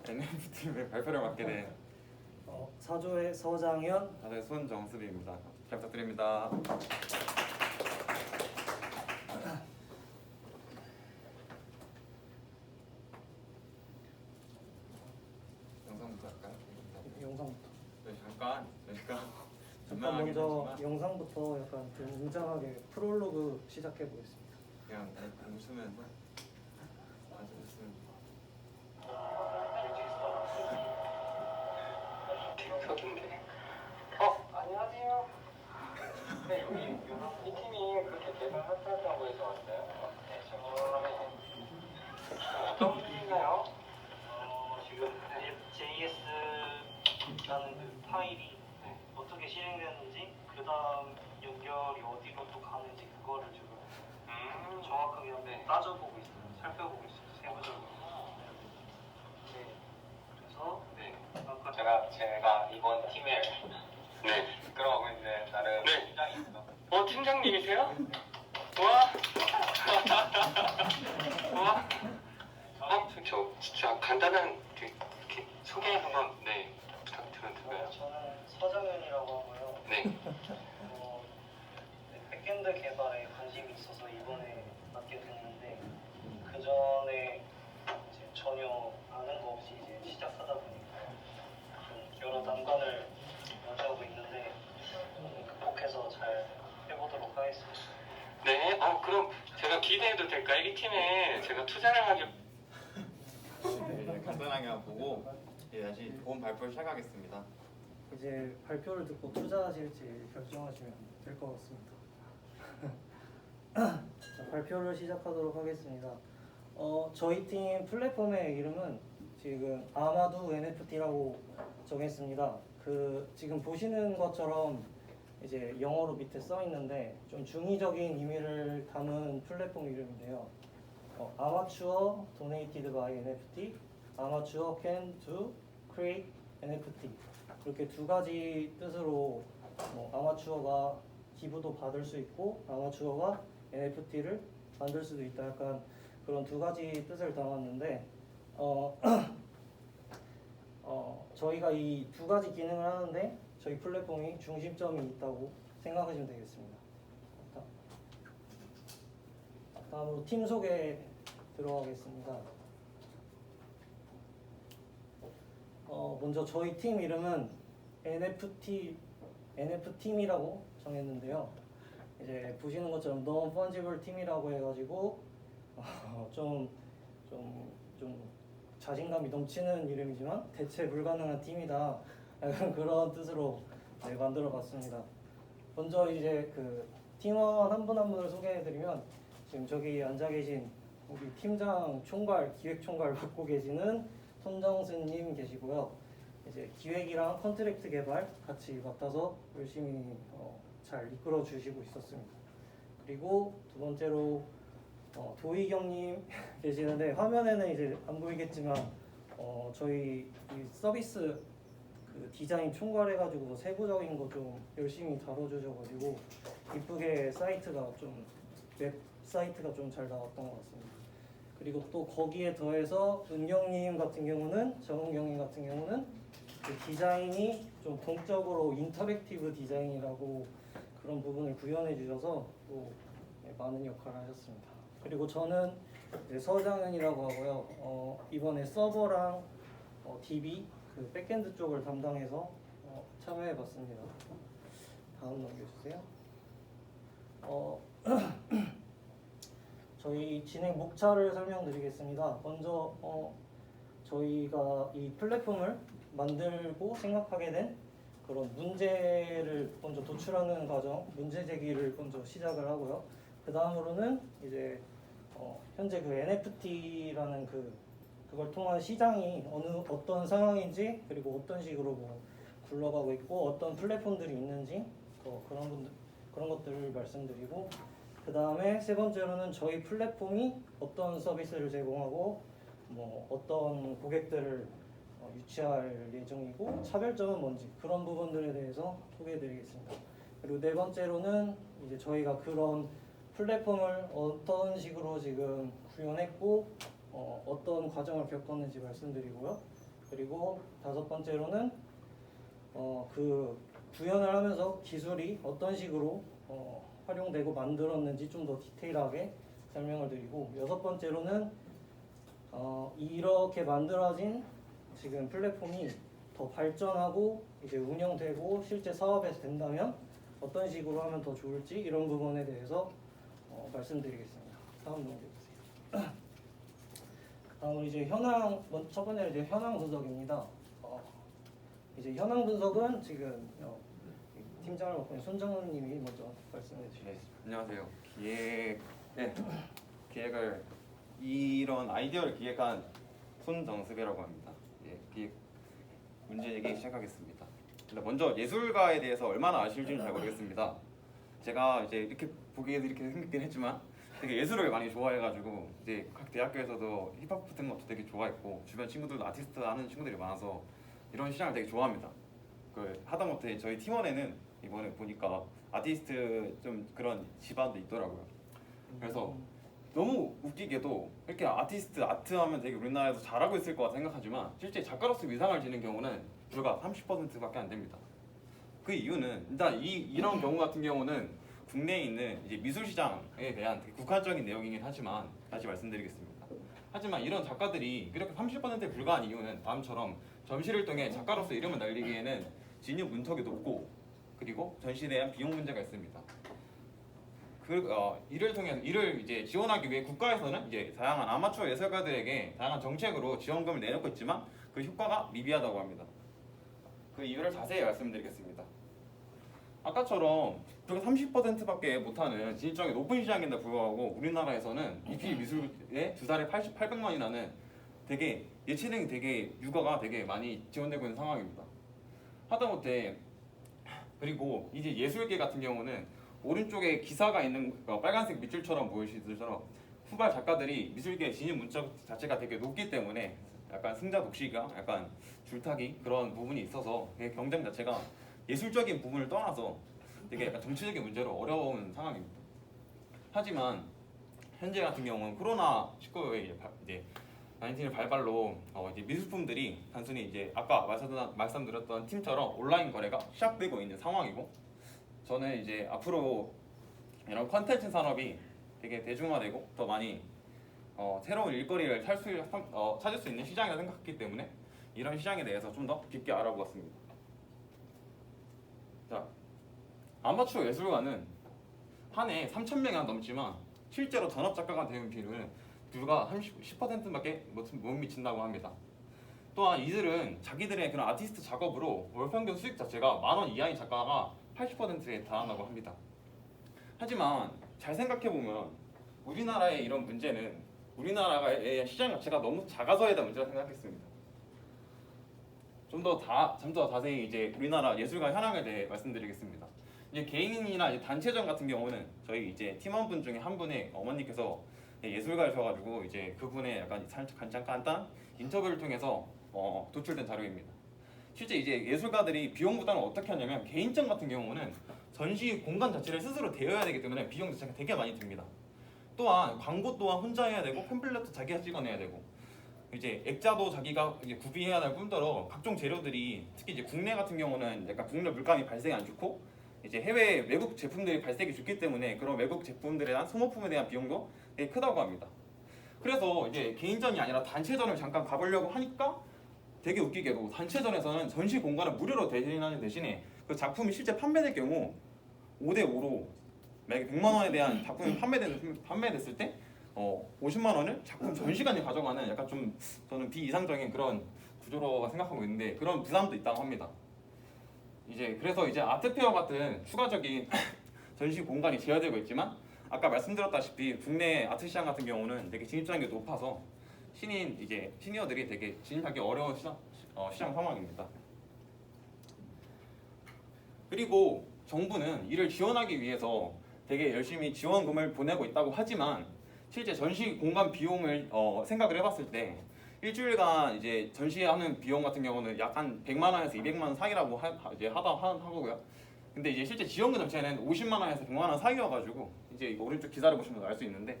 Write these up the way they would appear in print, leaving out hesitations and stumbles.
드디어 NFT 발표를 맡게 된 사조의 서장현, 다들 손정수리입니다. 잘 부탁드립니다. 영상부터 할까요? 영상부터. 네, 잠깐 먼저 영상부터 약간 좀 웅장하게 프롤로그 시작해 보겠습니다. 그냥 웃으면서 아주 웃으면 틱톡인데. 안녕하세요. 네, 여기 이 팀이 그렇게 대단 핫하다고 해서 왔어요. 네, 어떤 분인가요? 지금 JS라는 그 파일이 어떻게 실행되는지, 그 다음 연결이 어디로 또 가는지 그거를 지금 정확하게 한번 따져보고 있어요. 살펴보고 있어요. 세부적으로. 네. 그래서 제가 이번 팀에 이끌어가고 있는 나름 팀장입니다. 팀장님이세요? 와. 와. 저 진짜 간단한 이렇게 소개 한번 부탁드려도 될까요? 저는 서장현이라고 하고요. 네. 백엔드 개발에 관심이 있어서 이번에 맡게 됐는데 그 전에 이제 전혀 아는 거 없이 이제 시작하다 보니까 좀 여러 난관을 마주하고 있는데 극복해서 잘 해보도록 하겠습니다. 네. 그럼 제가 기대해도 될까요? 이 팀에 제가 투자를 하기. 네, 이제 간단하게 보고 다시 좋은 발표를 시작하겠습니다. 이제 발표를 듣고 투자하실지 결정하시면 될 것 같습니다. 자, 발표를 시작하도록 하겠습니다. 저희 팀 플랫폼의 이름은 지금 아마두 NFT라고 정했습니다. 지금 보시는 것처럼 이제 영어로 밑에 써 있는데 좀 중의적인 의미를 담은 플랫폼 이름인데요. 아마추어 donated by NFT, 아마추어 can do create NFT 이렇게 두 가지 뜻으로 아마추어가 기부도 받을 수 있고 아마추어가 NFT를 만들 수도 있다, 약간 그런 두 가지 뜻을 담았는데 저희가 이 두 가지 기능을 하는데 저희 플랫폼이 중심점이 있다고 생각하시면 되겠습니다. 다음으로 팀 소개 들어가겠습니다. 먼저 저희 팀 이름은 NF팀이라고 정했는데요. 이제 보시는 것처럼 Non-Fungible 팀이라고 해가지고 좀 자신감이 넘치는 이름이지만 대체 불가능한 팀이다, 약간 그런 뜻으로 만들어봤습니다. 먼저 이제 그 팀원 한 분 한 분을 소개해드리면 지금 저기 앉아 계신 우리 팀장 총괄, 기획 총괄 맡고 계시는 손정수님 계시고요. 이제 기획이랑 컨트랙트 개발 같이 맡아서 열심히 잘 이끌어 주시고 있었습니다. 그리고 두 번째로 도희경님 계시는데 화면에는 이제 안 보이겠지만 저희 이 서비스 그 디자인 총괄해가지고 세부적인 거 좀 열심히 다뤄주셔가지고 이쁘게 웹 사이트가 좀 잘 나왔던 것 같습니다. 그리고 또 거기에 더해서 은경님 같은 경우는, 정은경님 같은 경우는 그 디자인이 좀 동적으로 인터랙티브 디자인이라고 그런 부분을 구현해 주셔서 또 많은 역할을 하셨습니다. 그리고 저는 이제 서장현이라고 하고요. 이번에 서버랑 DB 그 백엔드 쪽을 담당해서 참여해 봤습니다. 다음 넘겨주세요. 저희 진행 목차를 설명드리겠습니다. 먼저 저희가 이 플랫폼을 만들고 생각하게 된 그런 문제를 먼저 도출하는 과정, 문제 제기를 먼저 시작을 하고요. 그 다음으로는 이제 현재 그 NFT라는 그걸 통한 시장이 어떤 상황인지, 그리고 어떤 식으로 굴러가고 있고 어떤 플랫폼들이 있는지 그런 것들을 말씀드리고, 그 다음에 세 번째로는 저희 플랫폼이 어떤 서비스를 제공하고 어떤 고객들을 유치할 예정이고 차별점은 뭔지, 그런 부분들에 대해서 소개해드리겠습니다. 그리고 네 번째로는 이제 저희가 그런 플랫폼을 어떤 식으로 지금 구현했고 어떤 과정을 겪었는지 말씀드리고요. 그리고 다섯 번째로는 그 구현을 하면서 기술이 어떤 식으로 활용되고 만들었는지 좀 더 디테일하게 설명을 드리고, 여섯 번째로는 이렇게 만들어진 지금 플랫폼이 더 발전하고 이제 운영되고 실제 사업에서 된다면 어떤 식으로 하면 더 좋을지 이런 부분에 대해서 말씀드리겠습니다. 다음 넘겨 주세요. 다음은 이제 첫 번째는 이제 현황 분석입니다. 이제 현황 분석은 지금 팀장을 맡고 있는 손정은님이 먼저 말씀해 주시겠습니다. 안녕하세요. 기획을 이런 아이디어를 기획한 손정습이라고 합니다. 기획 문제 얘기 시작하겠습니다. 근데 먼저 예술가에 대해서 얼마나 아실지는 잘 모르겠습니다. 제가 이제 이렇게 보기에도 이렇게 생겼긴 했지만 되게 예술을 많이 좋아해가지고 이제 각 대학교에서도 힙합 같은 것도 되게 좋아했고 주변 친구들도 아티스트 하는 친구들이 많아서 이런 시장을 되게 좋아합니다. 하다못해 저희 팀원에는 이번에 보니까 아티스트 좀 그런 집안도 있더라고요. 그래서 너무 웃기게도 이렇게 아트 하면 되게 우리나라에서 잘하고 있을 거라 생각하지만 실제 작가로서 위상을 지는 경우는 불과 30%밖에 안 됩니다. 그 이유는 일단 이런 경우 같은 경우는 국내에 있는 이제 미술 시장에 대한 되게 국한적인 내용이긴 하지만 다시 말씀드리겠습니다. 하지만 이런 작가들이 이렇게 30%에 불과한 이유는 다음처럼 전시를 통해 작가로서 이름을 날리기에는 진입 문턱이 높고 그리고 전시에 대한 비용 문제가 있습니다. 이를 이제 지원하기 위해 국가에서는 이제 다양한 아마추어 예술가들에게 다양한 정책으로 지원금을 내놓고 있지만 그 효과가 미비하다고 합니다. 그 이유를 자세히 말씀드리겠습니다. 아까처럼 그렇게 30%밖에 못하는 진입장이 높은 시장인데 불구하고 우리나라에서는 EP 미술에 두 달에 800만이라는 되게 예체능이 되게 육아가 되게 많이 지원되고 있는 상황입니다. 하다못해 그리고 이제 예술계 같은 경우는 오른쪽에 기사가 있는 빨간색 밑줄처럼 보이시듯처럼 후발 작가들이 미술계 진입 문턱 자체가 되게 높기 때문에 약간 승자 독식이가 약간 줄타기 그런 부분이 있어서 경쟁 자체가 예술적인 부분을 떠나서 되게 약간 정치적인 문제로 어려운 상황입니다. 하지만 현재 같은 경우는 코로나19의 이제 19의 발발로 이제 미술품들이 단순히 이제 아까 말씀드렸던 팀처럼 온라인 거래가 시작되고 있는 상황이고, 저는 이제 앞으로 이런 컨텐츠 산업이 되게 대중화되고 더 많이 새로운 일거리를 찾을 수 있는 시장이라고 생각했기 때문에 이런 시장에 대해서 좀 더 깊게 알아보았습니다. 자, 아마추어 예술가는 한 해 3,000명이 넘지만 실제로 전업 작가가 되는 비율은 불과 10%밖에 못 미친다고 합니다. 또한 이들은 자기들의 그런 아티스트 작업으로 월 평균 수익 자체가 10,000원 이하인 작가가 80%에 달한다고 합니다. 하지만 잘 생각해보면 우리나라의 이런 문제는 우리나라의 시장 자체가 너무 작아서에 대한 문제라 생각했습니다. 좀 더 자세히 이제 우리나라 예술가 현황에 대해 말씀드리겠습니다. 이제 개인이나 이제 단체전 같은 경우는 저희 이제 팀원분 중에 한 분의 어머니께서 예술가이셔가지고 이제 그분의 약간 간단 인터뷰를 통해서 도출된 자료입니다. 실제 이제 예술가들이 비용 부담을 어떻게 하냐면 개인전 같은 경우는 전시 공간 자체를 스스로 대여해야 되기 때문에 비용 자체가 되게 많이 듭니다. 또한 광고 또한 혼자 해야 되고 팸플렛도 자기가 찍어내야 되고 이제 액자도 자기가 이제 구비해야 될 뿐더러 각종 재료들이 특히 이제 국내 같은 경우는 약간 국내 물감이 발생이 안 좋고 이제 해외 외국 제품들이 발색이 좋기 때문에 그런 외국 제품들에 대한 소모품에 대한 비용도 되게 크다고 합니다. 그래서 이제 개인전이 아니라 단체전을 잠깐 가보려고 하니까 되게 웃기게도 단체전에서는 전시 공간을 무료로 대신하는 대신에 그 작품이 실제 판매될 경우 5대5로 만약에 100만 원에 대한 작품이 판매됐을 때 50만 원을 작품 전시관에 가져가는 약간 좀 저는 비이상적인 그런 구조로 생각하고 있는데 그런 부담도 있다고 합니다. 그래서 이제 아트페어 같은 추가적인 전시 공간이 제한되고 있지만 아까 말씀드렸다시피 국내 아트 시장 같은 경우는 되게 진입장이 높아서 시니어들이 되게 진입하기 어려운 시장 상황입니다. 그리고 정부는 이를 지원하기 위해서 되게 열심히 지원금을 보내고 있다고 하지만 실제 전시 공간 비용을 생각을 해봤을 때 일주일간 이제 전시하는 비용 같은 경우는 약 한 100만 원에서 200만 원 사이라고 하고요. 근데 이제 실제 지원금 자체는 50만 원에서 100만 원 사이여가지고 이제 이거 오른쪽 기사를 보시면 알 수 있는데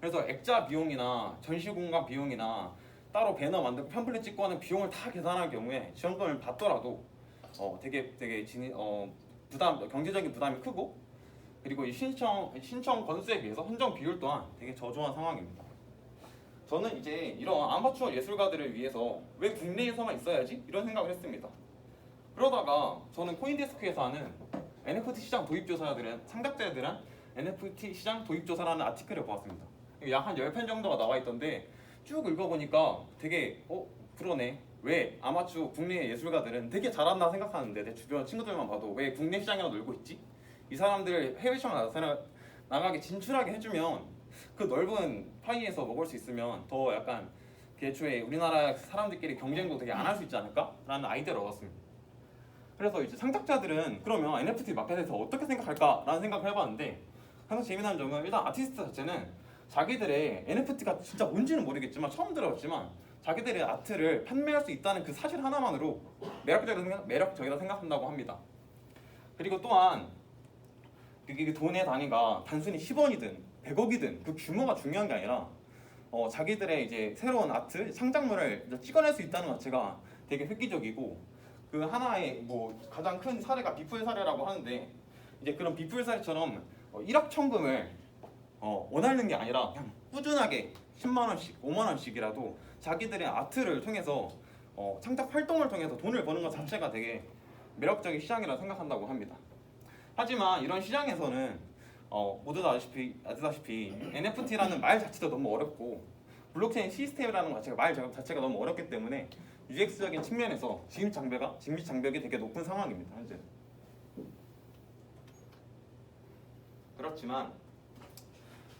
그래서 액자 비용이나 전시 공간 비용이나 따로 배너 만들고 팜플렛 찍고 하는 비용을 다 계산할 경우에 지원금을 받더라도 되게 부담 경제적인 부담이 크고 그리고 이 신청 건수에 비해서 선정 비율 또한 되게 저조한 상황입니다. 저는 이제 이런 아마추어 예술가들을 위해서 왜 국내에서만 있어야지 이런 생각을 했습니다. 그러다가 저는 코인데스크에서 하는 NFT 시장 도입 조사들은 상담자들은 NFT 시장 도입 조사라는 아티클을 보았습니다. 약 한 10편 정도가 나와 있던데 쭉 읽어보니까 되게 그러네. 왜 아마추어 국내 예술가들은 되게 잘한다 생각하는데 내 주변 친구들만 봐도 왜 국내 시장이랑 놀고 있지? 이 사람들 해외 시장 나가게 진출하게 해주면 그 넓은 파이에서 먹을 수 있으면 더 약간 애초에 우리나라 사람들끼리 경쟁도 되게 안 할 수 있지 않을까? 라는 아이디어를 얻었습니다. 그래서 이제 상작자들은 그러면 NFT 마켓에 대해서 어떻게 생각할까라는 생각을 해봤는데 항상 재미난 점은 일단 아티스트 자체는 자기들의 NFT가 진짜 뭔지는 모르겠지만 처음 들어봤지만 자기들의 아트를 판매할 수 있다는 그 사실 하나만으로 매력적이라고 생각한다고 합니다. 그리고 또한 이게 돈의 단위가 단순히 10원이든 100억이든 그 규모가 중요한 게 아니라 자기들의 이제 새로운 아트 창작물을 찍어낼 수 있다는 것 자체가 되게 획기적이고 그 하나의 뭐 가장 큰 사례가 비풀 사례라고 하는데 이제 그런 비풀 사례처럼 1억 천금을 원하는 게 아니라 그냥 꾸준하게 10만 원씩, 5만 원씩이라도 자기들의 아트를 통해서 창작 활동을 통해서 돈을 버는 것 자체가 되게 매력적인 시장이라고 생각한다고 합니다. 하지만 이런 시장에서는 모두 다 아시다시피 NFT라는 말 자체도 너무 어렵고 블록체인 시스템이라는 것 자체가 말 자체가 너무 어렵기 때문에 UX적인 측면에서 진입 장벽이 되게 높은 상황입니다. 현재. 그렇지만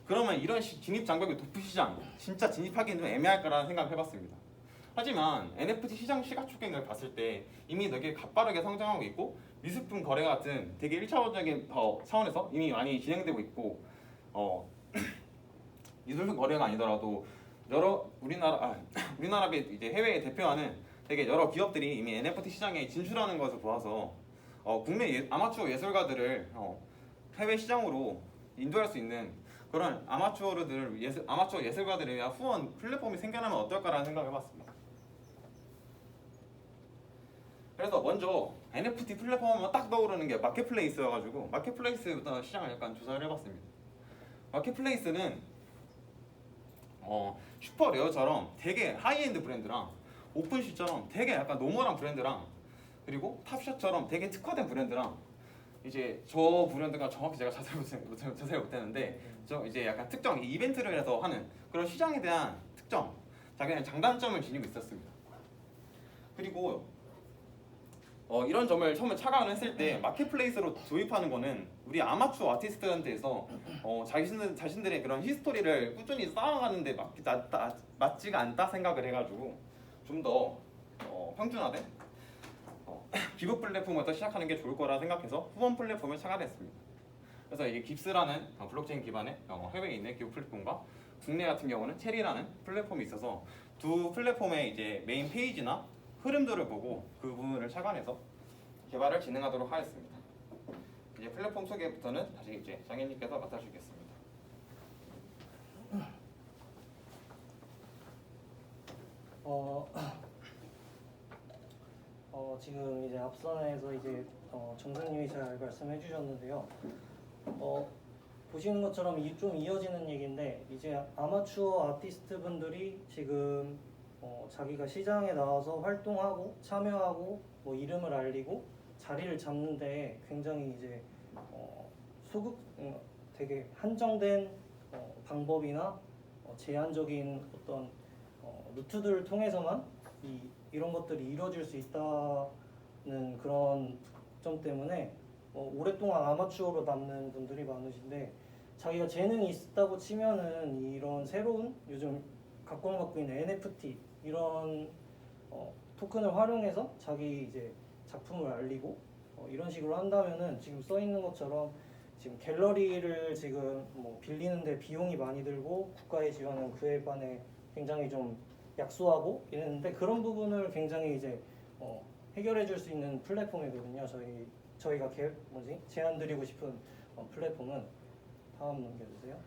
그러면 이런 진입 장벽이 높은 시장 진짜 진입하기는 좀 애매할까라는 생각을 해봤습니다. 하지만 NFT 시장 시가총액을 봤을 때 이미 되게 가빠르게 성장하고 있고 미술품 거래 같은 되게 1차원적인 차원에서 이미 많이 진행되고 있고 미술품 거래가 아니더라도 여러 우리나라 및 이제 해외에 대표하는 되게 여러 기업들이 이미 NFT 시장에 진출하는 것을 보아서 국내 아마추어 예술가들을 해외 시장으로 인도할 수 있는 그런 아마추어 예술가들을 위한 후원 플랫폼이 생겨나면 어떨까라는 생각을 해봤습니다. 그래서 먼저 NFT 플랫폼 하면 딱 떠오르는 게 마켓플레이스여가지고 마켓플레이스부터 시장을 약간 조사를 해봤습니다. 마켓플레이스는 슈퍼레어처럼 되게 하이엔드 브랜드랑 오픈시처럼 되게 약간 노멀한 브랜드랑 그리고 탑샷처럼 되게 특화된 브랜드랑 이제 저 브랜드가 정확히 제가 자세히 못했는데 저 이제 약간 특정 이벤트를 해서 하는 그런 시장에 대한 특정 자기네 장단점을 지니고 있었습니다. 그리고 이런 점을 처음에 착안을 했을 때 마켓플레이스로 도입하는 거는 우리 아마추어 아티스트한테서 자신들의 그런 히스토리를 꾸준히 쌓아가는데 맞지가 않다 생각을 해가지고 좀 더 평준화된 기부 플랫폼부터 시작하는 게 좋을 거라 생각해서 후원 플랫폼을 착안했습니다. 그래서 이게 깁스라는 블록체인 기반의 해외에 있는 기부 플랫폼과 국내 같은 경우는 체리라는 플랫폼이 있어서 두 플랫폼의 이제 메인 페이지나 흐름들을 보고 그 부분을 착안해서 개발을 진행하도록 하겠습니다. 이제 플랫폼 소개부터는 다시 이제 장현님께서 맡아주시겠습니다. 지금 이제 앞선에서 이제 정선님이 잘 말씀해 주셨는데요. 보시는 것처럼 좀 이어지는 얘기인데 이제 아마추어 아티스트 분들이 지금 자기가 시장에 나와서 활동하고 참여하고 뭐 이름을 알리고 자리를 잡는데 굉장히 이제 되게 한정된 방법이나 제한적인 어떤 루트들을 통해서만 이런 것들이 이루어질 수 있다는 그런 점 때문에 오랫동안 아마추어로 남는 분들이 많으신데 자기가 재능이 있다고 치면은 이런 새로운 요즘 각광받고 있는 NFT 이런 토큰을 활용해서 자기 이제 작품을 알리고 이런 식으로 한다면은 지금 써 있는 것처럼 지금 갤러리를 지금 뭐 빌리는데 비용이 많이 들고 국가의 지원은 그에 반해 굉장히 좀 약소하고 이랬는데 그런 부분을 굉장히 이제 해결해 줄 수 있는 플랫폼이거든요. 저희가 제안 드리고 싶은 플랫폼은 다음 넘겨주세요.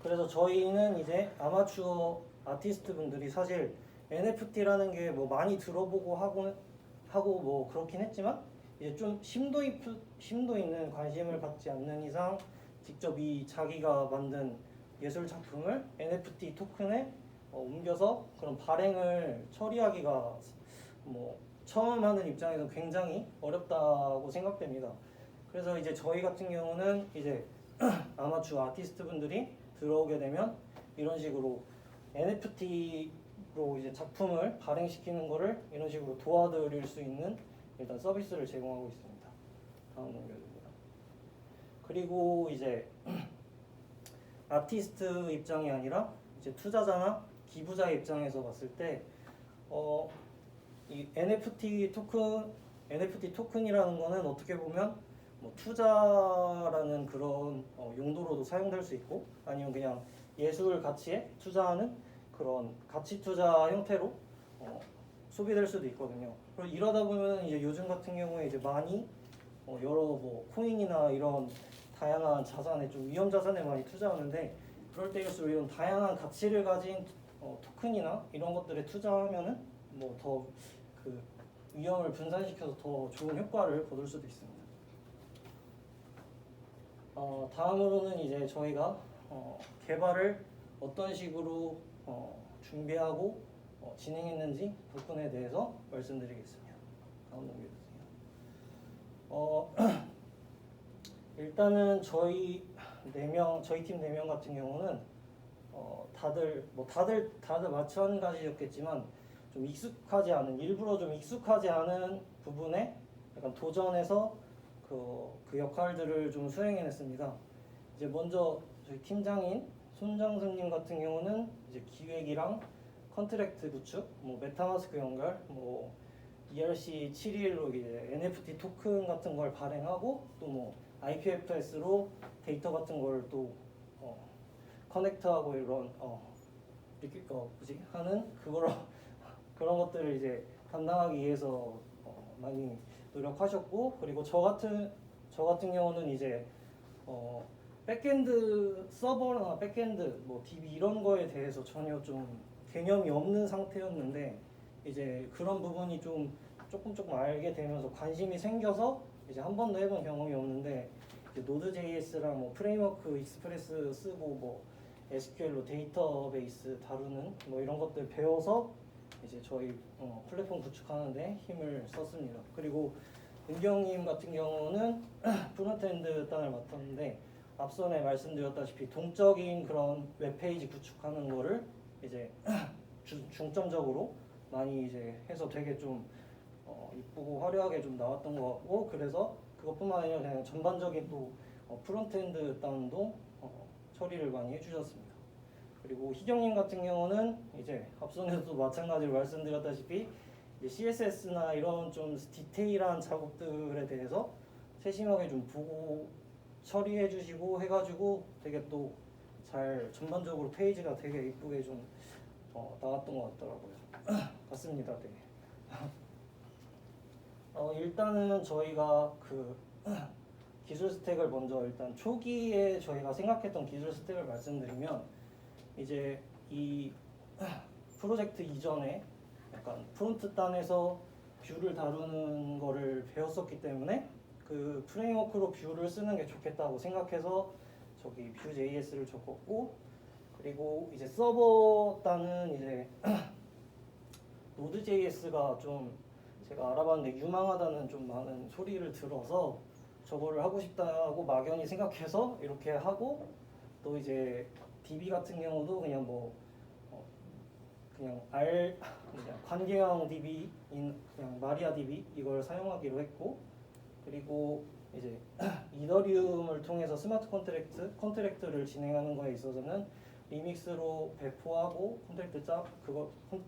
그래서 저희는 이제 아마추어 아티스트 분들이 사실 NFT라는 게 뭐 많이 들어보고 하고 뭐 그렇긴 했지만 이제 좀 심도 있는 관심을 갖지 않는 이상 직접 이 자기가 만든 예술 작품을 NFT 토큰에 옮겨서 그런 발행을 처리하기가 뭐 처음 하는 입장에서 굉장히 어렵다고 생각됩니다. 그래서 이제 저희 같은 경우는 이제 아마추어 아티스트 분들이 들어오게 되면 이런 식으로 NFT로 이제 작품을 발행시키는 거를 이런 식으로 도와드릴 수 있는 일단 서비스를 제공하고 있습니다. 다음 넘겨주고요. 그리고 이제 아티스트 입장이 아니라 이제 투자자나 기부자 입장에서 봤을 때 이 NFT 토큰이라는 거는 어떻게 보면 뭐 투자라는 그런 용도로도 사용될 수 있고 아니면 그냥 예술 가치에 투자하는 그런 가치 투자 형태로 소비될 수도 있거든요. 그리고 이러다 보면 이제 요즘 같은 경우에 이제 많이 여러 뭐 코인이나 이런 다양한 자산에 좀 위험 자산에 많이 투자하는데 그럴 때일수록 이런 다양한 가치를 가진 토큰이나 이런 것들에 투자하면은 뭐 더 그 위험을 분산시켜서 더 좋은 효과를 거둘 수도 있습니다. 다음으로는 이제 저희가 개발을 어떤 식으로 준비하고 진행했는지 부분에 대해서 말씀드리겠습니다. 다음 넘겨주세요. 일단은 저희 팀 4명 같은 경우는 다들 마찬가지였겠지만 좀 익숙하지 않은 일부러 좀 익숙하지 않은 부분에 약간 도전해서 그 역할들을 좀 수행해냈습니다. 이제 먼저 저희 팀장인 손정승님 같은 경우는 이제 기획이랑 컨트랙트 구축, 뭐 메타마스크 연결, 뭐 ERC721로 이제 NFT 토큰 같은 걸 발행하고 또 뭐 IPFS로 데이터 같은 걸 또 커넥트하고 이런 이렇게 하는 그거로 그런 것들을 이제 담당하기 위해서 많이 노력하셨고 그리고 저 같은 경우는 이제 백엔드 서버나 백엔드 뭐 DB 이런 거에 대해서 전혀 좀 개념이 없는 상태였는데 이제 그런 부분이 좀 조금 알게 되면서 관심이 생겨서 이제 한 번도 해본 경험이 없는데 이제 Node.js랑 뭐 프레임워크 익스프레스 쓰고 뭐 SQL로 데이터베이스 다루는 뭐 이런 것들 배워서 이제 저희 플랫폼 구축하는데 힘을 썼습니다. 그리고 은경님 같은 경우는 프론트엔드 단을 맡았는데 앞선에 말씀드렸다시피 동적인 그런 웹페이지 구축하는 거를 이제 중점적으로 많이 이제 해서 되게 좀 이쁘고 화려하게 좀 나왔던 것 같고 그래서 그것뿐만 아니라 그냥 전반적인 또 프론트엔드 단도 처리를 많이 해주셨습니다. 그리고 희경님 같은 경우는 이제 앞선에서도 마찬가지로 말씀드렸다시피 이제 CSS나 이런 좀 디테일한 작업들에 대해서 세심하게 좀 보고 처리해 주시고 해가지고 되게 또 잘 전반적으로 페이지가 되게 이쁘게 좀 나왔던 것 같더라고요. 같습니다. 네. 일단은 저희가 그 기술 스택을 먼저 일단 초기에 저희가 생각했던 기술 스택을 말씀드리면 이제 이 프로젝트 이전에 약간 프론트 단에서 뷰를 다루는 거를 배웠었기 때문에 그 프레임워크로 뷰를 쓰는 게 좋겠다고 생각해서 저기 뷰.js를 적었고 그리고 이제 서버 단은 이제 Node.js가 좀 제가 알아봤는데 유망하다는 좀 많은 소리를 들어서 저거를 하고 싶다고 막연히 생각해서 이렇게 하고 또 이제 DB 같은 경우도 그냥 뭐 그냥 그냥 관계형 DB인 그냥 마리아 DB 이걸 사용하기로 했고 그리고 이제 이더리움을 통해서 스마트 컨트랙트를 진행하는 거에 있어서는 리믹스로 배포하고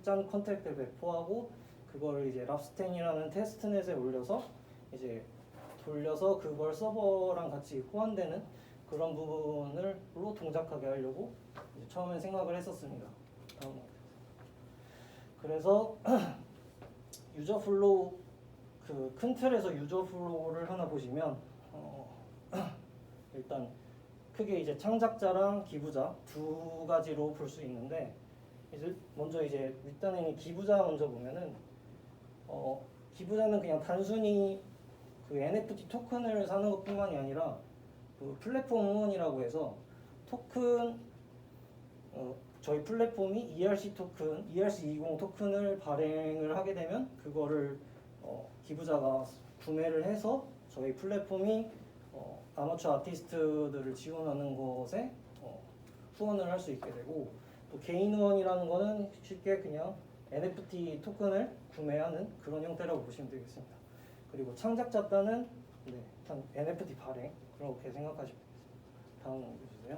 짠 컨트랙트를 배포하고 그걸 이제 랍스텐이라는 테스트넷에 올려서 이제 돌려서 그걸 서버랑 같이 호환되는 그런 부분으로 동작하게 하려고 이제 처음에 생각을 했었습니다. 그래서 유저 플로우 그 큰 틀에서 유저 플로우를 하나 보시면 일단 크게 이제 창작자랑 기부자 두 가지로 볼 수 있는데 이제 먼저 이제 일단은 이 기부자 먼저 보면은 기부자는 그냥 단순히 그 NFT 토큰을 사는 것뿐만이 아니라 그 플랫폼 후원이라고 해서 토큰 저희 플랫폼이 ERC 토큰, ERC20 토큰을 발행을 하게 되면 그거를 기부자가 구매를 해서 저희 플랫폼이 아마추어 아티스트들을 지원하는 것에 후원을 할 수 있게 되고 또 개인 후원이라는 거는 쉽게 그냥 NFT 토큰을 구매하는 그런 형태라고 보시면 되겠습니다. 그리고 창작자단은 일단 NFT 발행 그렇게 생각하시면 되겠습니다. 다음 넘겨주세요.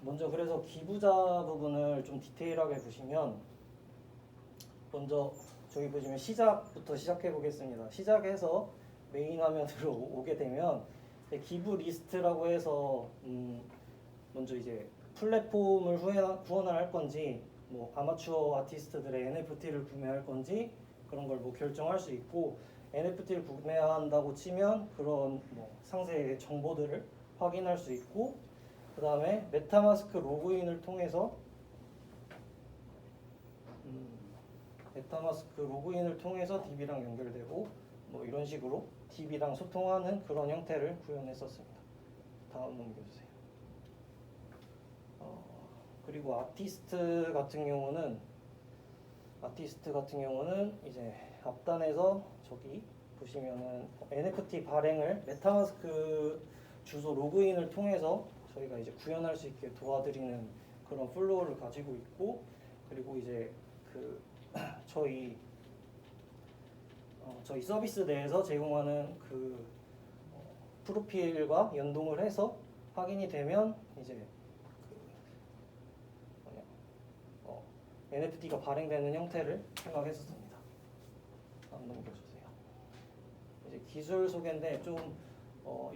먼저 그래서 기부자 부분을 좀 디테일하게 보시면 먼저 저기 보시면 시작부터 시작해 보겠습니다. 시작해서 메인 화면으로 오게 되면 기부 리스트라고 해서 먼저 이제 플랫폼을 후원을 할 건지 뭐 아마추어 아티스트들의 NFT를 구매할 건지 그런 걸 뭐 결정할 수 있고 NFT를 구매한다고 치면 그런 뭐 상세의 정보들을 확인할 수 있고 그 다음에 메타마스크 로그인을 통해서 DB랑 연결되고 뭐 이런 식으로 DB랑 소통하는 그런 형태를 구현했었습니다. 다음 넘겨주세요. 그리고 아티스트 같은 경우는 이제 앞단에서 저기 보시면은 NFT 발행을 메타마스크 주소 로그인을 통해서 저희가 이제 구현할 수 있게 도와드리는 그런 플로우를 가지고 있고 그리고 이제 그 저희 서비스 내에서 제공하는 그 프로필과 연동을 해서 확인이 되면 이제 NFT가 발행되는 형태를 생각했었습니다. 다음 넘겨주세요. 이제 기술 소개인데 좀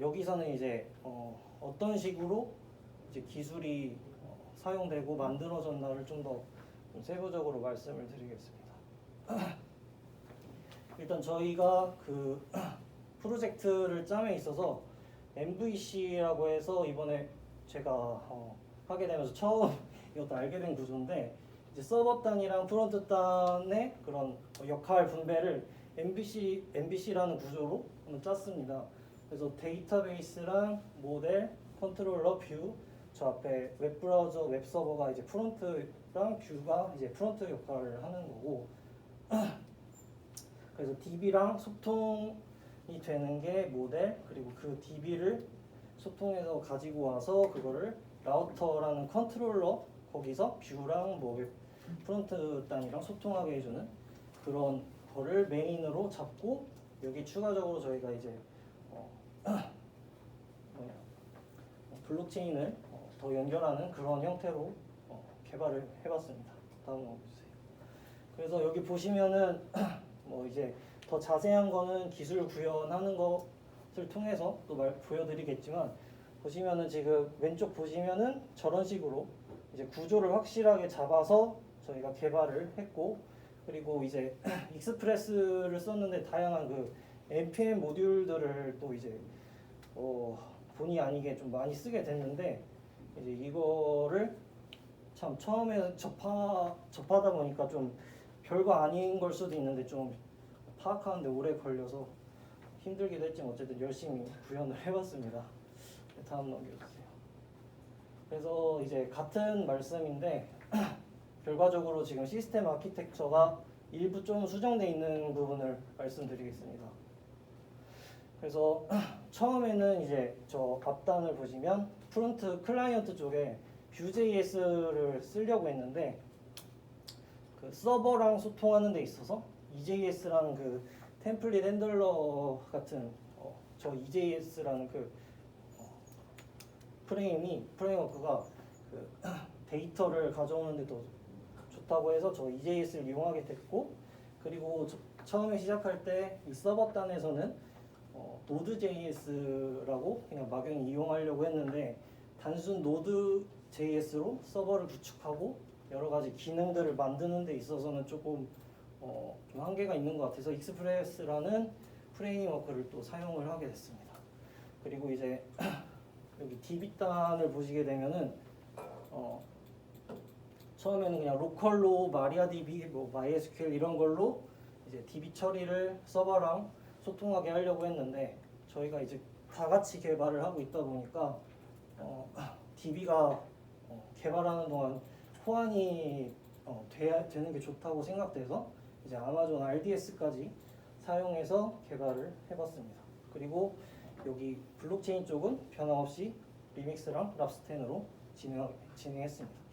여기서는 이제 어떤 식으로 이제 기술이 사용되고 만들어졌나를 좀 더 세부적으로 말씀을 드리겠습니다. 일단 저희가 그 프로젝트를 짬에 있어서 MVC라고 해서 이번에 제가 하게 되면서 처음 이것도 알게 된 구조인데 이제 서버 단이랑 프론트 단의 그런 역할 분배를 MVC라는 구조로 한번 짰습니다. 그래서 데이터베이스랑 모델, 컨트롤러, 뷰, 저 앞에 웹브라우저, 웹서버가 이제 프론트랑 뷰가 이제 프론트 역할을 하는 거고 그래서 DB랑 소통이 되는 게 모델 그리고 그 DB를 소통해서 가지고 와서 그거를 라우터라는 컨트롤러 거기서 뷰랑 뭐 프론트 단이랑 소통하게 해주는 그런 거를 메인으로 잡고 여기 추가적으로 저희가 이제 블록체인을 더 연결하는 그런 형태로 개발을 해봤습니다. 다음 넘겨주세요. 그래서 여기 보시면은 뭐 이제 더 자세한 거는 기술 구현하는 것을 통해서 또 보여드리겠지만 보시면은 지금 왼쪽 보시면은 저런 식으로 이제 구조를 확실하게 잡아서 저희가 개발을 했고 그리고 이제 익스프레스를 썼는데 다양한 그 npm 모듈들을 또 이제 본의 아니게 좀 많이 쓰게 됐는데 이제 이거를 참 처음에 접하다 보니까 좀 별거 아닌 걸 수도 있는데 좀 파악하는데 오래 걸려서 힘들기도 했지만 어쨌든 열심히 구현을 해봤습니다. 다음 넘겨주세요. 그래서 이제 같은 말씀인데 결과적으로 지금 시스템 아키텍처가 일부 좀 수정되어 있는 부분을 말씀드리겠습니다. 그래서 처음에는 이제 저 앞단을 보시면 프론트 클라이언트 쪽에 Vue.js를 쓰려고 했는데 그 서버랑 소통하는 데 있어서 EJS라는 그 템플릿 핸들러 같은 저 EJS라는 그 프레임워크가 그 데이터를 가져오는 데도 좋다고 해서 저 EJS를 이용하게 됐고 그리고 처음에 시작할 때 이 서버단에서는 Node.js라고 그냥 막연히 이용하려고 했는데 단순 Node.js로 서버를 구축하고 여러 가지 기능들을 만드는 데 있어서는 조금 좀 한계가 있는 것 같아서 익스프레스라는 프레임워크를 또 사용을 하게 됐습니다. 그리고 이제 여기 DB단을 보시게 되면은 처음에는 그냥 로컬로 마리아DB, 뭐 MySQL 이런 걸로 이제 DB 처리를 서버랑 소통하게 하려고 했는데 저희가 이제 다 같이 개발을 하고 있다 보니까 DB가 개발하는 동안 호환이 되는 게 좋다고 생각돼서 이제 아마존 RDS까지 사용해서 개발을 해봤습니다. 그리고 여기 블록체인 쪽은 변함없이 리믹스랑 랍스텐으로 진행했습니다.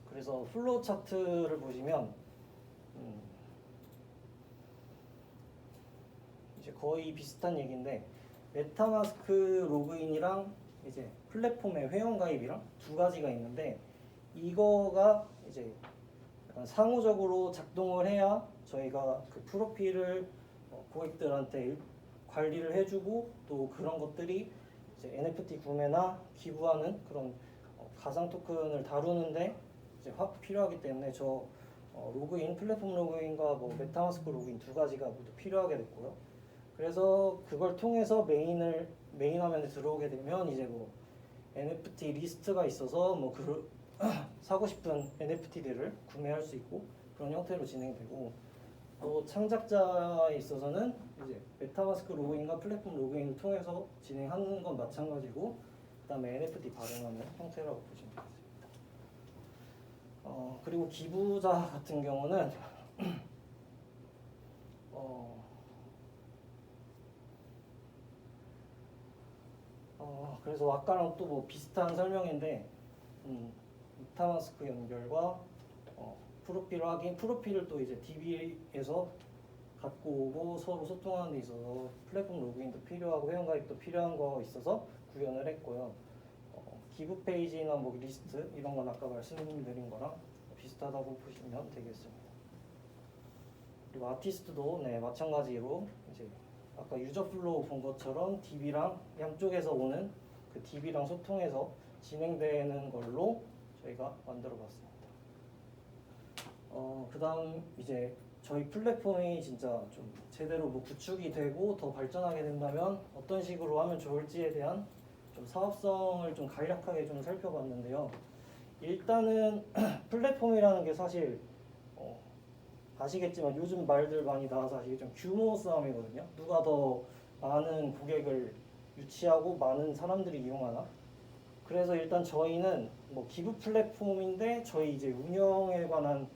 그래서 플로우 차트를 보시면 이제 거의 비슷한 얘기인데 메타마스크 로그인이랑 이제 플랫폼의 회원 가입이랑 두 가지가 있는데 이거가 이제 약간 상호적으로 작동을 해야 저희가 그 프로필을 고객들한테 관리를 해주고 또 그런 것들이 이제 NFT 구매나 기부하는 그런 가상 토큰을 다루는데 이제 필요하기 때문에 저 로그인, 플랫폼 로그인과 뭐 메타마스크 로그인 두 가지가 모두 필요하게 됐고요. 그래서 그걸 통해서 메인 화면에 들어오게 되면 이제 뭐 NFT 리스트가 있어서 뭐 사고 싶은 NFT들을 구매할 수 있고 그런 형태로 진행되고 또 창작자에 있어서는 이제 메타마스크 로그인과 플랫폼 로그인을 통해서 진행하는 건 마찬가지고 그다음에 NFT 발행하는 형태라고 보시면 되겠습니다. 그리고 기부자 같은 경우는 그래서 아까랑 또 뭐 비슷한 설명인데 메타마스크 연결과 프로필 확인, 프로필을 또 이제 DB에서 갖고 오고 서로 소통하는 데 있어서 플랫폼 로그인도 필요하고 회원가입도 필요한 거 있어서 구현을 했고요. 기부 페이지나 뭐 리스트 이런 건 아까 말씀드린 거랑 비슷하다고 보시면 되겠습니다. 그리고 아티스트도 네, 마찬가지로 이제 아까 유저 플로우 본 것처럼 DB랑 양쪽에서 오는 그 DB랑 소통해서 진행되는 걸로 저희가 만들어 봤습니다. 그다음 이제 저희 플랫폼이 진짜 좀 제대로 뭐 구축이 되고 더 발전하게 된다면 어떤 식으로 하면 좋을지에 대한 좀 사업성을 좀 간략하게 좀 살펴봤는데요. 일단은 플랫폼이라는 게 사실 아시겠지만 요즘 말들 많이 나와서 이게 좀 규모 싸움이거든요. 누가 더 많은 고객을 유치하고 많은 사람들이 이용하나? 그래서 일단 저희는 뭐 기부 플랫폼인데 저희 이제 운영에 관한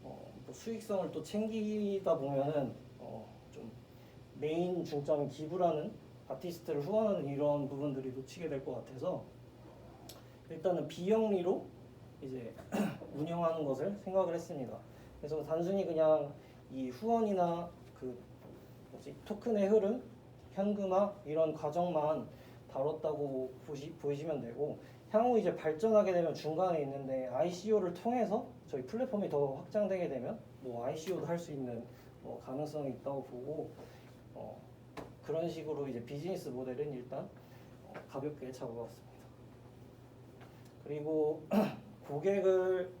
뭐 수익성을 또 챙기다 보면은 좀 메인 중점이 기부라는 아티스트를 후원하는 이런 부분들이 놓치게 될 것 같아서 일단은 비영리로 이제 운영하는 것을 생각을 했습니다. 그래서 단순히 그냥 이 후원이나 그 토큰의 흐름, 현금화 이런 과정만 다뤘다고 보시면 되고 향후 이제 발전하게 되면 중간에 있는데 ICO를 통해서 저희 플랫폼이 더 확장되게 되면 뭐 ICO도 할 수 있는 가능성이 있다고 보고 그런 식으로 이제 비즈니스 모델은 일단 가볍게 잡아봤습니다. 그리고 고객을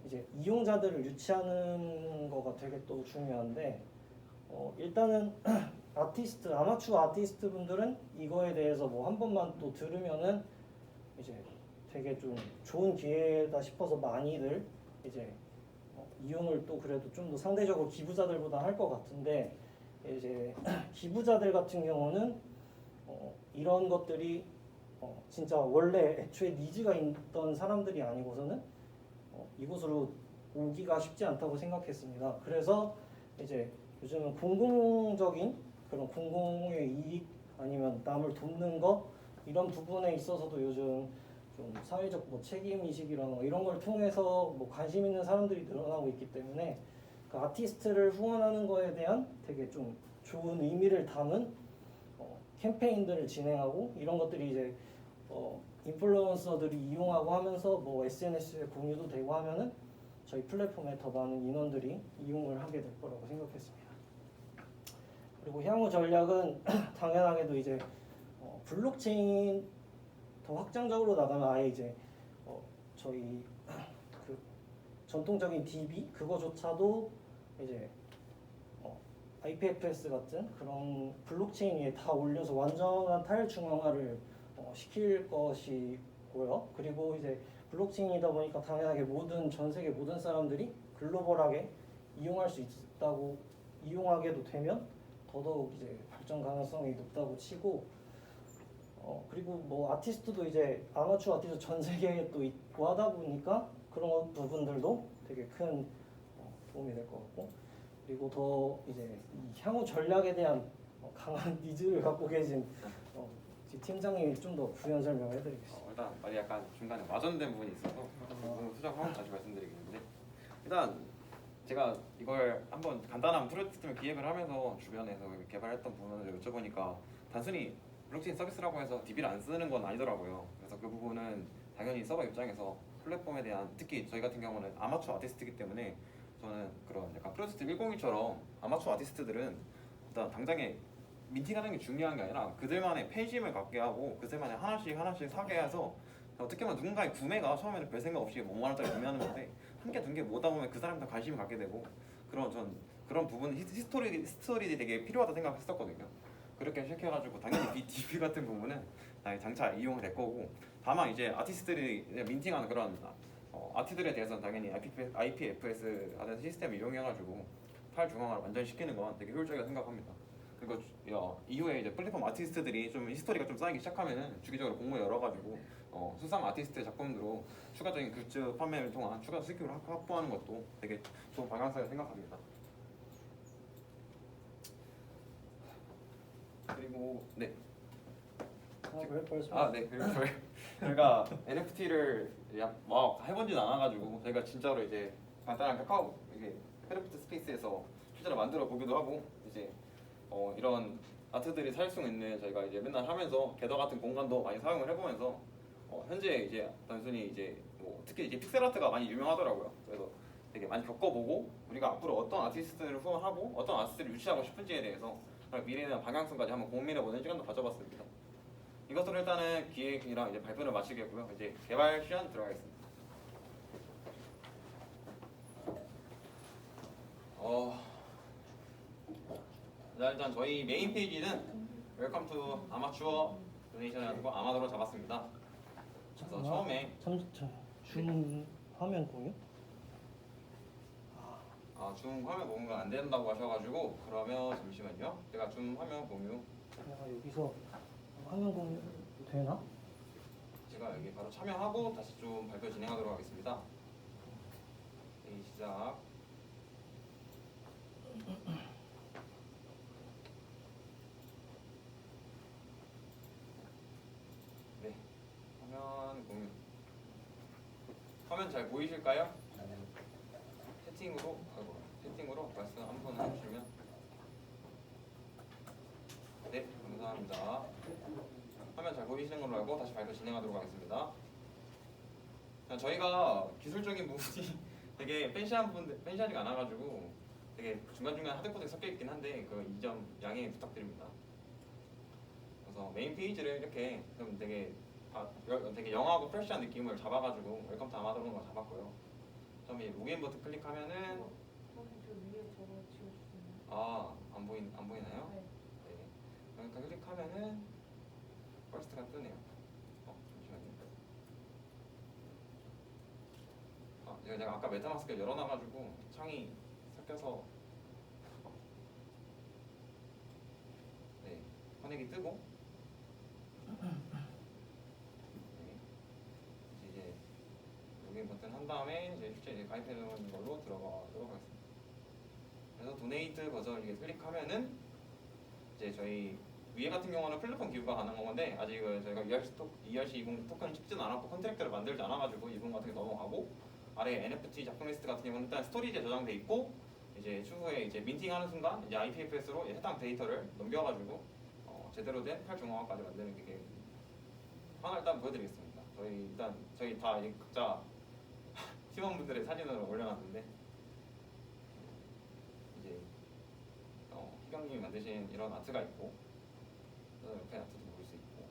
이제 이용자들을 유치하는 거가 되게 또 중요한데 일단은 아마추어 아티스트 분들은 이거에 대해서 뭐 한 번만 또 들으면은 이제 되게 좀 좋은 기회다 싶어서 많이들 이제 이용을 또 그래도 좀 더 상대적으로 기부자들보다 할 것 같은데 이제 기부자들 같은 경우는 이런 것들이 진짜 원래 애초에 니즈가 있던 사람들이 아니고서는 이곳으로 오기가 쉽지 않다고 생각했습니다. 그래서 이제 요즘은 공공적인 그런 공공의 이익 아니면 남을 돕는 거 이런 부분에 있어서도 요즘 좀 사회적 뭐 책임 의식이라는 이런 걸 통해서 뭐 관심 있는 사람들이 늘어나고 있기 때문에 그 아티스트를 후원하는 거에 대한 되게 좀 좋은 의미를 담은 캠페인들을 진행하고 이런 것들이 이제 인플루언서들이 이용하고 하면서 뭐 SNS에 공유도 되고 하면은 저희 플랫폼에 더 많은 인원들이 이용을 하게 될 거라고 생각했습니다. 그리고 향후 전략은 당연하게도 이제 블록체인 더 확장적으로 나가면 아예 이제 저희 그 전통적인 DB 그거조차도 이제 IPFS 같은 그런 블록체인 위에 다 올려서 완전한 탈중앙화를 시킬 것이고요. 그리고 이제 블록체인이다 보니까 당연하게 전 세계 모든 사람들이 글로벌하게 이용할 수 있다고 이용하게도 되면 더더욱 이제 발전 가능성이 높다고 치고 그리고 뭐 아티스트도 이제 아마추어 아티스트 전 세계에 또 있고 하다 보니까 그런 부분들도 되게 큰 도움이 될 것 같고 그리고 더 이제 이 향후 전략에 대한 강한 니즈를 갖고 계신 팀장님이 좀 더 부연 설명을 해드리겠습니다. 일단 말이 약간 중간에 와전된 부분이 있어서 그 부분 수정하고 다시 말씀드리겠는데 일단 제가 이걸 한번 간단한 프로젝트 기획을 하면서 주변에서 개발했던 부분을 여쭤보니까 단순히 블록체인 서비스라고 해서 DB를 안 쓰는 건 아니더라고요. 그래서 그 부분은 당연히 서버 입장에서 플랫폼에 대한 특히 저희 같은 경우는 아마추어 아티스트이기 때문에 저는 그런 약간 프로젝트 101처럼 아마추어 아티스트들은 일단 당장에 민팅하는 게 중요한 게 아니라 그들만의 팬심을 갖게 하고 그들만의 하나씩 사게 해서 어떻게 보면 누군가의 구매가 처음에는 별 생각 없이 5만 원짜리 구매하는 건데 한 개 두 개 모으다 보면 그 사람한테 관심을 갖게 되고 그런 부분 히스토리들이 되게 필요하다 생각했었거든요. 그렇게 시작해가지고 당연히 DB 같은 부분은 장차 이용이 될 거고 다만 이제 아티스트들이 이제 민팅하는 그런 아티들에 대해서는 당연히 IPFS 하는 시스템을 이용해가지고 탈중앙화를 완전 시키는 건 되게 효율적이라고 생각합니다. 그리고 이후에 이제 플랫폼 아티스트들이 좀 히스토리가 좀 쌓이기 시작하면은 주기적으로 공모 열어가지고 수상 아티스트 작품으로 추가적인 굿즈 판매를 통한 추가 수익을 확보하는 것도 되게 좋은 방향성이라고 생각합니다. 그리고 네. 네. 그리고 저희가 NFT를 막 해본진 않아가지고 저희가 진짜로 이제 간단한 카카오 이게 크래프트 스페이스에서 실제로 만들어 보기도 하고 이제 이런 아트들이 살 수 있는 저희가 이제 맨날 하면서 겟더 같은 공간도 많이 사용을 해보면서 현재 이제 단순히 이제 뭐 특히 이제 픽셀 아트가 많이 유명하더라고요. 그래서 되게 많이 겪어보고 우리가 앞으로 어떤 아티스트를 후원하고 어떤 아티스트를 유치하고 싶은지에 대해서 미래에 대한 방향성까지 한번 고민해보는 시간도 가져봤습니다. 이것으로 일단은 기획이랑 이제 발표를 마치겠고요. 이제 개발 시간 들어가겠습니다. 일단 저희 메인 페이지는 웰컴 투 아마추어 도네이션이 아니고 아마도로 잡았습니다. 그래서 처음에 줌 화면 공유? 줌 화면 공유가 안 된다고 하셔가지고 그러면 잠시만요. 제가 줌 화면 공유 여기서 화면 공유 되나? 제가 여기 바로 참여하고 다시 좀 발표 진행하도록 하겠습니다. 회의 시작. 네, 화면 공유. 화면 잘 보이실까요? 채팅으로 말씀 한번 해주시면. 네, 감사합니다. 화면 잘 보이시는 걸로 알고 다시 발표 진행하도록 하겠습니다. 저희가 기술적인 부분이 되게 팬시하지가 않아가지고 되게 중간중간 하드코드가 섞여 있긴 한데 그 이 점 양해 부탁드립니다. 그래서 메인 페이지를 이렇게 좀 되게 영하고 프레시한 느낌을 잡아가지고 웰컴 투 아마도로가 잡았고요. 처음에 로그인 버튼 클릭하면은 안 보이나요? 네. 그러니까 클릭하면은 퍼스트가 뜨네요. 잠시만요. 제가 아까 메타마스크를 열어놔가지고 창이 섞여서 네, 커넥이 뜨고 네, 이제 로그인 버튼 한 다음에 이제 실제 이제 가입해놓은 걸로 들어가도록 하겠습니다. 그래서 도네이트 버전을 클릭하면은 이제 저희 위에 같은 경우는 플랫폼 기부가 가능한 건데 아직은 저희가 ERC20 토큰을 찍지는 않았고 컨트랙트를 만들지 않아가지고 이 부분 같은 게 넘어가고 아래 NFT 작품 리스트 같은 경우는 일단 스토리지에 저장돼 있고 이제 추후에 이제 민팅하는 순간 이제 IPFS로 해당 데이터를 넘겨가지고 제대로 된 탈중앙화까지 만드는 게 계획입니다. 하나 일단 보여드리겠습니다. 저희 다 각자 팀원분들의 사진을 올려놨는데 이제 희경님이 만드신 이런 아트가 있고 옆에 아트도 볼 수 있고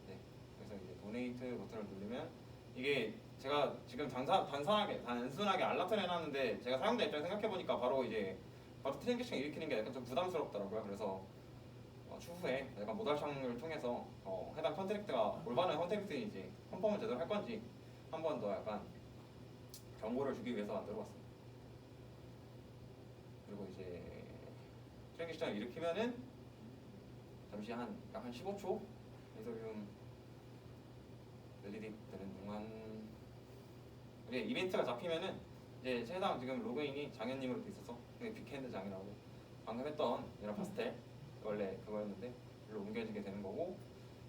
네, 그래서 이제 도네이트 버튼을 누르면 이게 제가 지금 단순하게 알라트를 해놨는데 제가 사용자 입장 생각해보니까 바로 바로 트랜지션 일으키는 게 약간 좀 부담스럽더라고요. 그래서 추후에 약간 모달창을 통해서 해당 컨트랙트가 올바른 컨트랙트인지 컨펌을 제대로 할 건지 한 번 더 약간 정보를 주기 위해서 만들어봤습니다. 그리고 이제 트랜지션을 일으키면은 잠시 약 한 15초 이더리움 밸리데이트 되는 동안 이게 이벤트가 잡히면은 이제 해당 지금 로그인이 장현님으로 돼 있어서 빅핸드 장이라고 방금 했던 이런 파스텔 원래 그거였는데 일로 옮겨지게 되는 거고,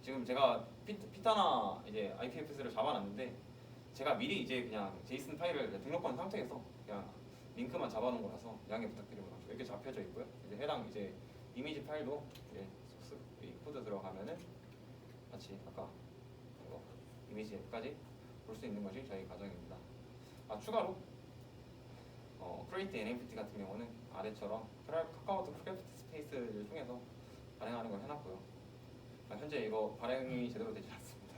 지금 제가 피타나 이제 IPFS를 잡아놨는데 제가 미리 이제 그냥 제이슨 파일을 등록한 상태에서 그냥 링크만 잡아놓은 거라서 양해 부탁드리고 이렇게 잡혀져 있고요. 이제 해당 이제 이미지 파일도 이제 소스 이 코드 들어가면은 같이 아까 이거 이미지까지 볼 수 있는 것이 저희 과정입니다. 추가로 크리에이트 NFT 같은 경우는 아래처럼 카카오톡 크래프트 스페이스를 통해서 발행하는 걸 해놨고요. 현재 이거 발행이 제대로 되지 않습니다.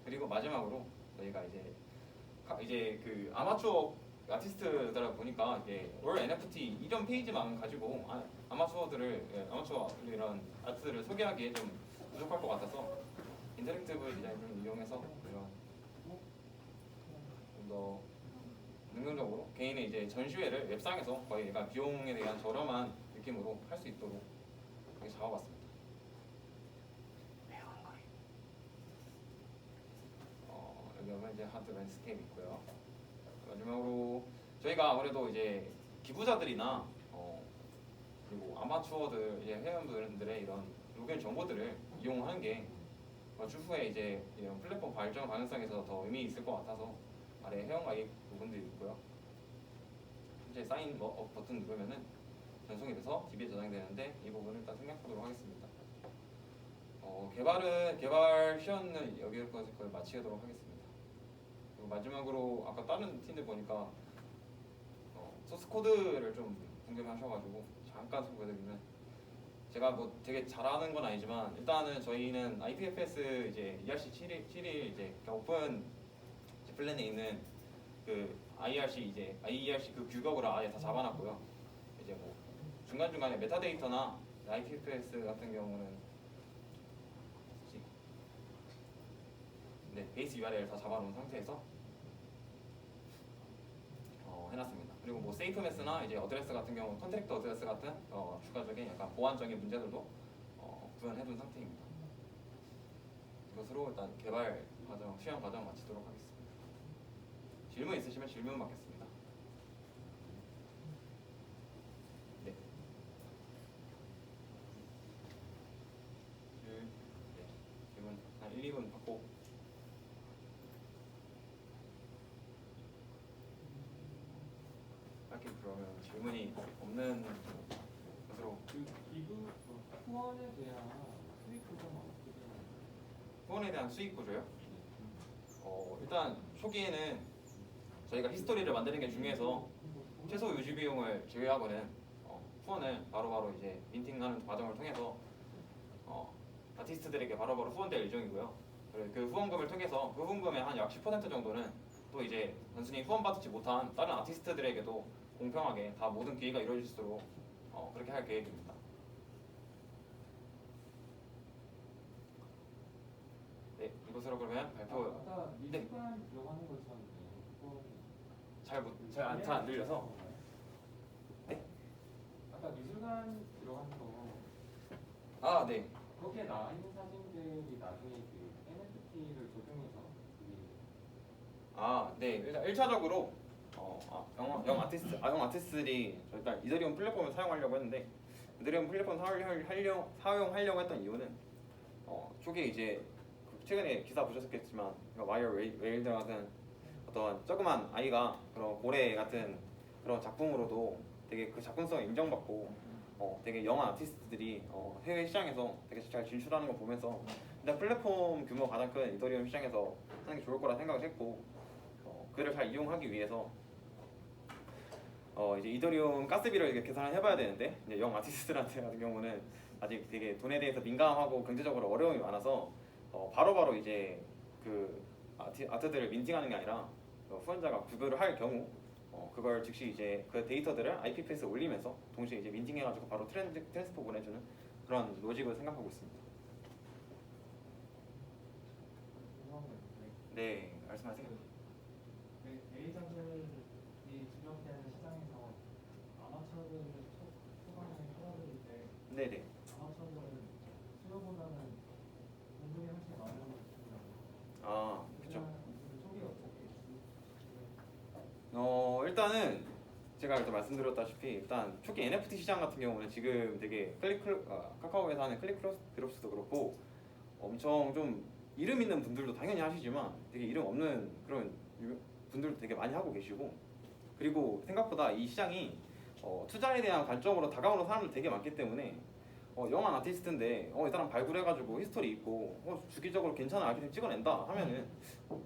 그리고 마지막으로 저희가 이제 그 아마추어 아티스트다 보니까 이게 올 NFT 이전 페이지만 가지고 아마추어 이런 아트들을 소개하기에 좀 부족할 것 같아서 인터랙티브 디자인을 이용해서 이런 좀 더 능동적으로 개인의 이제 전시회를 웹상에서 거의 약간 비용에 대한 저렴한 느낌으로 할 수 있도록 이렇게 잡아봤습니다. 여기 보면 이제 하드 랜드스케이프 있고요. 마지막으로 저희가 아무래도 이제 기부자들이나 그리고 아마추어들 이제 회원분들의 이런 로그인 정보들을 이용하는 게 추후에 이제 이런 플랫폼 발전 가능성에서 더 의미 있을 것 같아서 아래 회원 가입 부분들이 있고요. 이제 사인 업 버튼 누르면은 전송이 돼서 DB에 저장되는데 이 부분을 일단 생략하도록 하겠습니다. 개발 시연은 여기까지 거의 마치도록 하겠습니다. 그리고 마지막으로 아까 다른 팀들 보니까 소스 코드를 좀 궁금해하셔가지고 잠깐 소개해드리면, 제가 뭐 되게 잘하는 건 아니지만 일단은 저희는 IPFS 이제 ERC 7일 이제 오픈 플랜에 있는 그 IERC 그 규격을 아예 다 잡아놨고요. 이제 뭐 중간중간에 메타데이터나 IPFS 같은 경우는 베이스 URL 다 잡아놓은 상태에서 해놨습니다. 그리고 뭐 세이프메스나 이제 어드레스 같은 경우 컨트랙트 어드레스 같은 추가적인 약간 보안적인 문제들도 구현해둔 상태입니다. 이것으로 일단 시험 과정 마치도록 하겠습니다. 질문 있으시면 질문 받겠습니다. 네. 질문 한 1, 2분 받고 할게. 그러면 질문이 없는 것으로. 기부 후원에 대한 수익 구조는 어떻게 되나요? 후원에 대한 수익 구조요? 일단 초기에는 저희가 히스토리를 만드는 게 중요해서 최소 유지 비용을 제외하고는 후원을 바로바로 이제 민팅하는 과정을 통해서 아티스트들에게 바로바로 후원될 예정이고요. 그리고 그 후원금을 통해서 그 후원금의 한 약 10% 정도는 또 이제 단순히 후원받지 못한 다른 아티스트들에게도 공평하게 다 모든 기회가 이루어질 수 있도록 그렇게 할 계획입니다. 네, 이것으로 그러면 발표. 아까 네. 미술관 들어가는 거 있었는데 잘 안 들려서. 네? 아까 미술관 들어가는 거 네. 거기에 나와 있는 사진들이 나중에 그 NFT를 적용해서 그게 네. 일단 1차적으로 영 아티스트들이 일단 이더리움 플랫폼을 사용하려고 했는데, 이더리움 플랫폼 사용하려고 했던 이유는 초기에 이제 최근에 기사 보셨겠지만 와이어 웨일드 같은 어떤 조그만 아이가 그런 고래 같은 그런 작품으로도 되게 그 작품성을 인정받고 되게 영화 아티스트들이 해외 시장에서 되게 잘 진출하는 걸 보면서 일단 플랫폼 규모 가장 큰 이더리움 시장에서 하는 게 좋을 거라 생각을 했고, 그를 잘 이용하기 위해서 이제 이더리움 가스비를 이렇게 계산을 해봐야 되는데, 이제 영 아티스트들한테 같은 경우는 아직 되게 돈에 대해서 민감하고 경제적으로 어려움이 많아서 바로바로 이제 그 아트들을 민팅하는 게 아니라 후원자가 구글을 할 경우 그걸 즉시 이제 그 데이터들을 IPFS에 올리면서 동시에 이제 민팅해가지고 바로 트랜스포 보내주는 그런 로직을 생각하고 있습니다. 네, 말씀하세요. 대리자들이 주력되는 시장에서 아마추어들을 초반에 끌어들일 때 네네. 아마추어들은 수요보다는 공급이 훨씬 많은 것 같습니다. 아, 그렇죠. 속이 어떻게 일단은 제가 일단 말씀드렸다시피 일단 초기 NFT 시장 같은 경우는 지금 되게 카카오에서 하는 클릭드롭스도 그렇고 엄청 좀 이름 있는 분들도 당연히 하시지만 되게 이름 없는 그런 분들도 되게 많이 하고 계시고, 그리고 생각보다 이 시장이 투자에 대한 관점으로 다가오는 사람들 되게 많기 때문에 영한 아티스트인데 이 사람 발굴해가지고 히스토리 있고 주기적으로 괜찮은 아이템 찍어낸다 하면은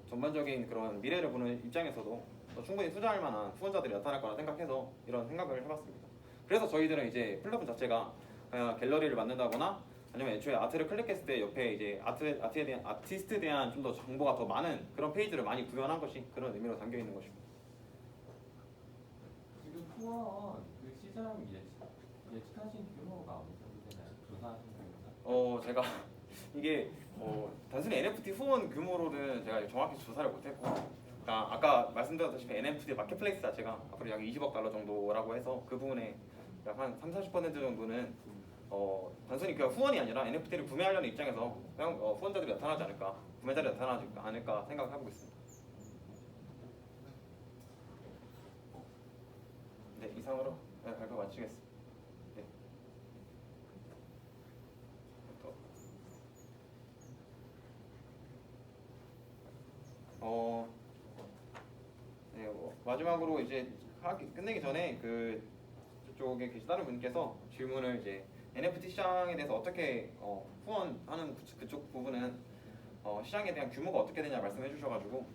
전반적인 그런 미래를 보는 입장에서도 충분히 투자할 만한 후원자들이 나타날 거라 생각해서 이런 생각을 해봤습니다. 그래서 저희들은 이제 플랫폼 자체가 그냥 갤러리를 만든다거나 아니면 애초에 아트를 클릭했을 때 옆에 이제 아티스트에 대한 좀 더 정보가 더 많은 그런 페이지를 많이 구현한 것이 그런 의미로 담겨 있는 것입니다. 지금 후원 그 시장 예측하신 규모가 어느 정도 되나요? 조사하신 규모가? 제가 이게 단순히 NFT 후원 규모로는 제가 정확히 조사를 못했고, 그러니까 아까 말씀드렸다시피 NFT 마켓플레이스 자체가 앞으로 약 20억 달러 정도라고 해서 그 부분에 약 한 30-40% 정도는 단순히 그냥 후원이 아니라 NFT를 구매하려는 입장에서 그냥 후원자들이 나타나지 않을까, 구매자들이 나타나지 않을까 생각을 하고 있습니다. 네, 이상으로 발표 마치겠습니다. 네. 네, 마지막으로 이제 끝내기 전에 저쪽에 계신 다른 분께서 질문을 이제 NFT 시장에 대해서 어떻게 후원하는 그쪽 부분은 시장에 대한 규모가 어떻게 되냐 말씀해 주셔가지고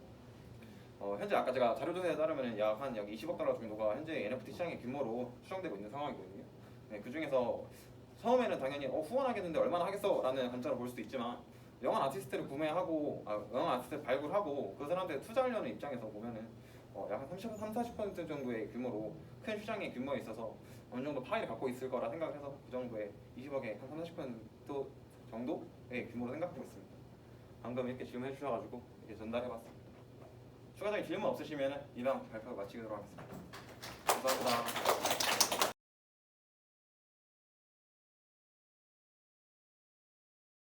현재 아까 제가 자료조사에 따르면 약 20억 달러 정도가 현재 NFT 시장의 규모로 추정되고 있는 상황이거든요. 네, 그 중에서 처음에는 당연히 후원하겠는데 얼마나 하겠어라는 관점으로 볼 수도 있지만 영한 아티스트를 영한 아티스트를 발굴하고 그 사람들에 투자하려는 입장에서 보면은 약 한 30-40% 정도의 규모로 큰 시장의 규모에 있어서 어느 정도 파일을 갖고 있을 거라 생각을 해서 그 정도의 20억의 한 30% 정도의 규모로 생각하고 있습니다. 방금 이렇게 질문해 주셔가지고 이렇게 전달해봤습니다. 추가적인 질문 없으시면 이번 발표 마치도록 하겠습니다. 감사합니다.